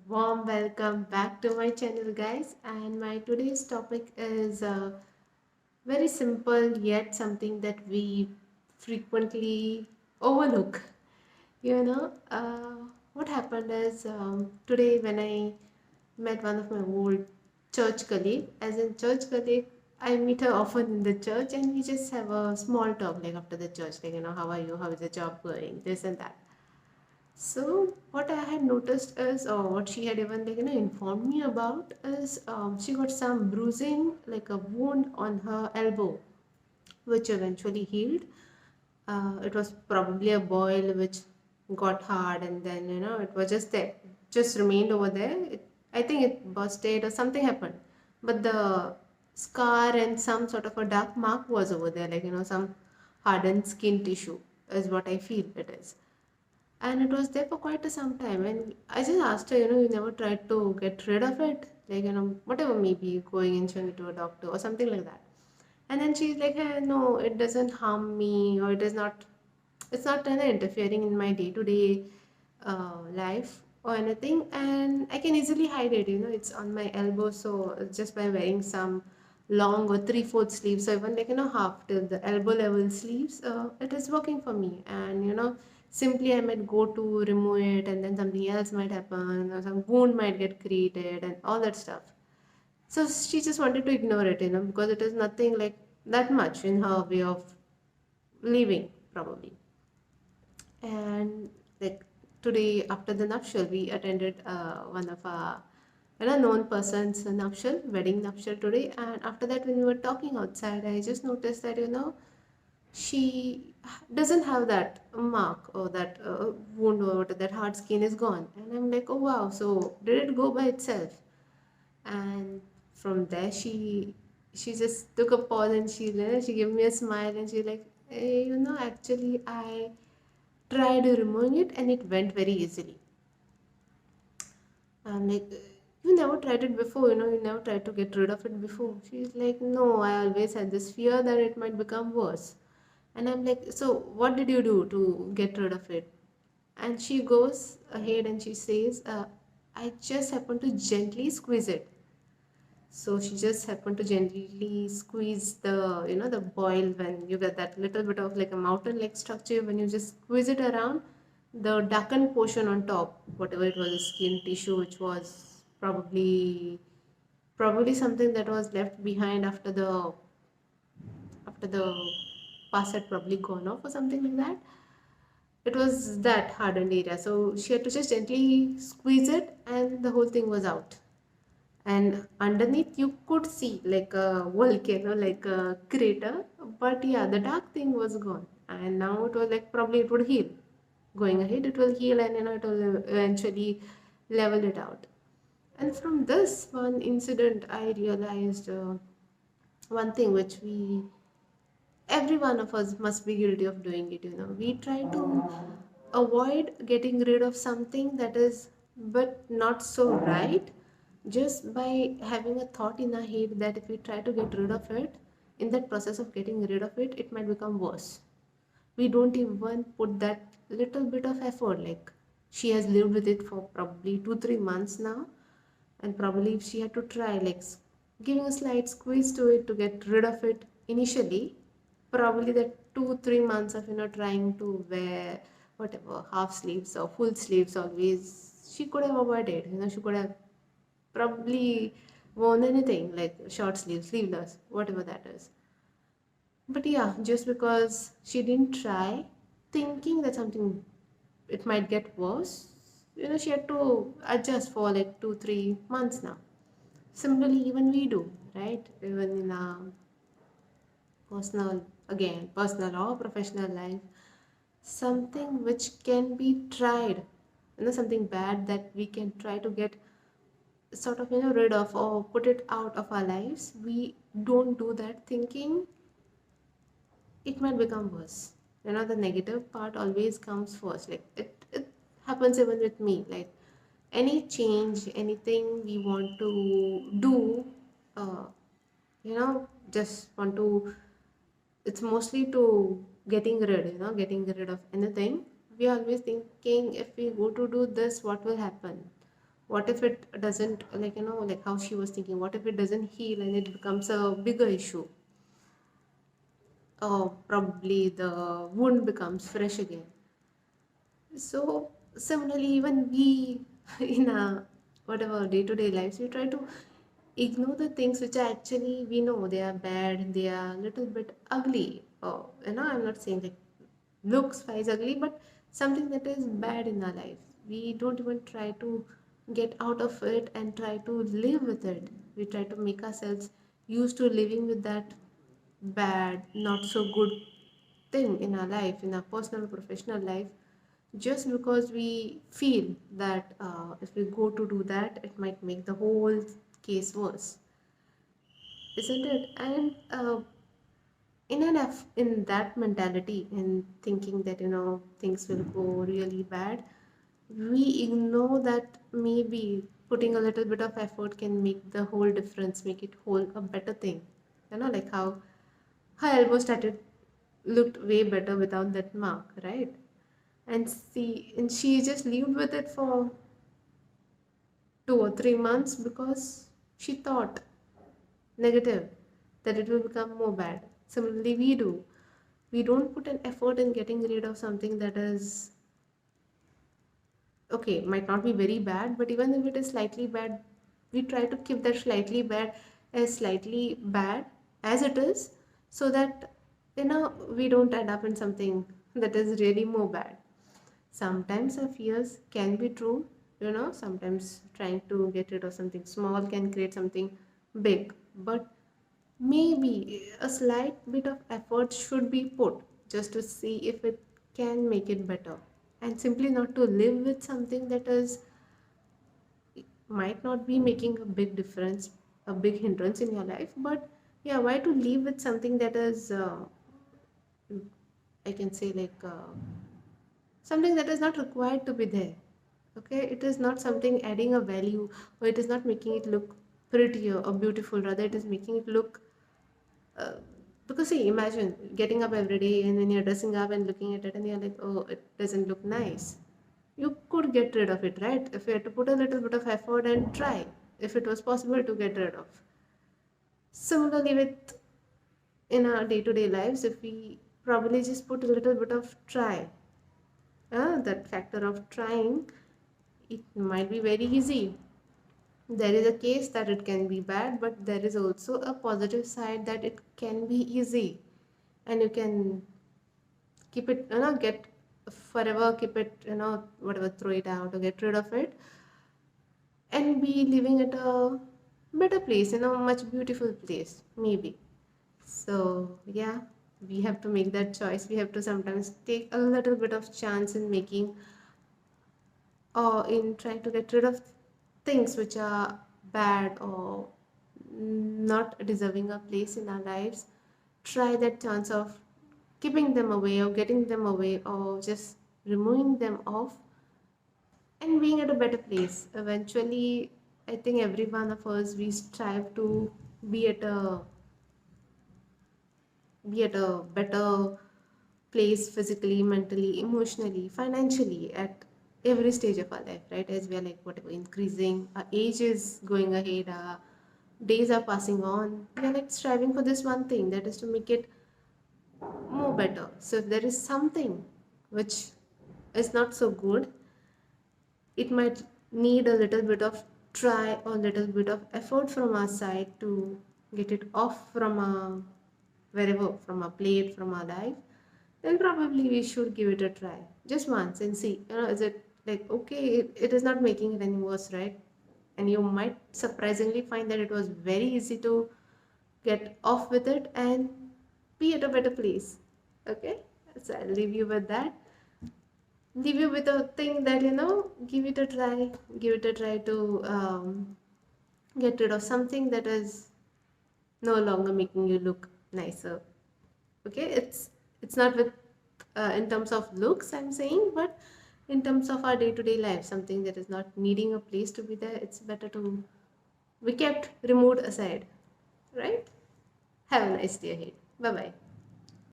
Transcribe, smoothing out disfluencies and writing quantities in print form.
Warm welcome back to my channel, guys. And my today's topic is very simple yet something that we frequently overlook. What happened is today when I met one of my old church colleague, as in church colleague, I meet her often in the church, and we just have a small talk like after the church, like how are you, how is the job going, this and that. So what I had noticed is, or what she had even informed me about is, she got some bruising, like a wound on her elbow, which eventually healed. It was probably a boil which got hard, and then it was just there, just remained over there. I think it busted or something happened, but the scar and some sort of a dark mark was over there, like some hardened skin tissue is what I feel it is, and it was there for quite some time. And I just asked her, you never tried to get rid of it, like whatever, maybe going and showing it to a doctor or something like that. And then she's like, hey, no, it doesn't harm me, or it's not interfering in my day-to-day life or anything, and I can easily hide it. It's on my elbow, so just by wearing some long or three-fourth sleeves, so even half till the elbow level sleeves, it is working for me. And simply I might go to remove it, and then something else might happen, or some wound might get created, and all that stuff. So she just wanted to ignore it, because it is nothing like that much in her way of living, probably. And like today after the nuptial, we attended one of our known person's nuptial, wedding nuptial today. And after that, when we were talking outside, I just noticed that she doesn't have that mark, or that wound, or that hard skin is gone. And I'm like, oh wow, so did it go by itself? And from there, she just took a pause, and she gave me a smile, and she like, hey, actually I tried removing it and it went very easily. I'm like, you never tried it before, you never tried to get rid of it before. She's like, no, I always had this fear that it might become worse. And I'm like, so what did you do to get rid of it? And she goes ahead and she says, I just happened to gently squeeze it. So she just happened to gently squeeze the boil. When you get that little bit of like a mountain-like structure, when you just squeeze it around, the darkened portion on top, whatever it was, the skin tissue, which was probably something that was left behind after the pus had probably gone off or something like that. It was that hardened area. So she had to just gently squeeze it, and the whole thing was out. And underneath you could see like a volcano, like a crater, but yeah, the dark thing was gone. And now it was like probably it would heal. Going ahead, it will heal, and it will eventually level it out. And from this one incident, I realized one thing which every one of us must be guilty of doing it. We try to avoid getting rid of something that is but not so right, just by having a thought in our head that if we try to get rid of it, in that process of getting rid of it, it might become worse. We don't even put that little bit of effort. Like, she has lived with it for probably 2-3 months now, and probably if she had to try like giving a slight squeeze to it to get rid of it initially, probably that 2-3 months of trying to wear whatever half sleeves or full sleeves always, she could have avoided. She could have probably worn anything like short sleeves, sleeveless, whatever that is. But yeah, just because she didn't try, thinking that something, it might get worse, she had to adjust for like 2-3 months now. Similarly, even we do, right? Even in our personal or professional life, something which can be tried, something bad that we can try to get sort of rid of or put it out of our lives, we don't do that, thinking it might become worse. The negative part always comes first. Like, it happens even with me. Like, any change, anything we want to do, uh, just want to, it's mostly to getting rid of anything. We are always thinking, if we go to do this, what will happen? What if it doesn't, like, like how she was thinking, what if it doesn't heal and it becomes a bigger issue, or probably the wound becomes fresh again. So similarly, even we in our whatever day-to-day lives, we try to ignore the things which are actually, we know they are bad, they are a little bit ugly. Or I'm not saying like looks wise ugly, but something that is bad in our life. We don't even try to get out of it and try to live with it. We try to make ourselves used to living with that bad, not so good thing in our life, in our personal, professional life, just because we feel that if we go to do that, it might make the whole case worse, isn't it? And in that mentality, in thinking that things will go really bad, we ignore that maybe putting a little bit of effort can make the whole difference, make it whole a better thing. Like how her elbow started looked way better without that mark, right? And she just lived with it for 2 or 3 months because she thought negative, that it will become more bad. Similarly, we don't put an effort in getting rid of something that is okay, might not be very bad, but even if it is slightly bad, we try to keep that slightly bad as slightly bad as it is, so that we don't end up in something that is really more bad. Sometimes our fears can be true, sometimes trying to get rid of something small can create something big, but maybe a slight bit of effort should be put just to see if it can make it better, and simply not to live with something that is might not be making a big difference, a big hindrance in your life, but yeah, why to live with something that is I can say like something that is not required to be there. Okay, it is not something adding a value, or it is not making it look prettier or beautiful, rather it is making it look uh, because see, imagine getting up every day and then you're dressing up and looking at it and you're like, oh, it doesn't look nice. You could get rid of it, right? If you had to put a little bit of effort and try, if it was possible to get rid of. Similarly with in our day-to-day lives, if we probably just put a little bit of try, that factor of trying, it might be very easy. There is a case that it can be bad, but there is also a positive side that it can be easy, and you can keep it, get forever, keep it, whatever, throw it out or get rid of it, and be living at a better place, much beautiful place, maybe. So, yeah, we have to make that choice. We have to sometimes take a little bit of chance in making or in trying to get rid of things which are bad or not deserving a place in our lives. Try that chance of keeping them away or getting them away or just removing them off and being at a better place. Eventually, I think every one of us, we strive to be at a better place physically, mentally, emotionally, financially at every stage of our life, right? As we are like whatever increasing, our age is going ahead, our days are passing on. We are like striving for this one thing, that is to make it more better. So if there is something which is not so good, it might need a little bit of try or a little bit of effort from our side to get it off from our wherever, from our plate, from our life. Then probably we should give it a try just once and see, is it like okay, it is not making it any worse, right? And you might surprisingly find that it was very easy to get off with it and be at a better place. Okay, so I'll leave you with that. Leave you with a thing that give it a try. Give it a try to get rid of something that is no longer making you look nicer. Okay, it's not with in terms of looks I'm saying, but in terms of our day-to-day life, something that is not needing a place to be there, it's better to be kept removed aside, right? Have a nice day ahead. Bye bye.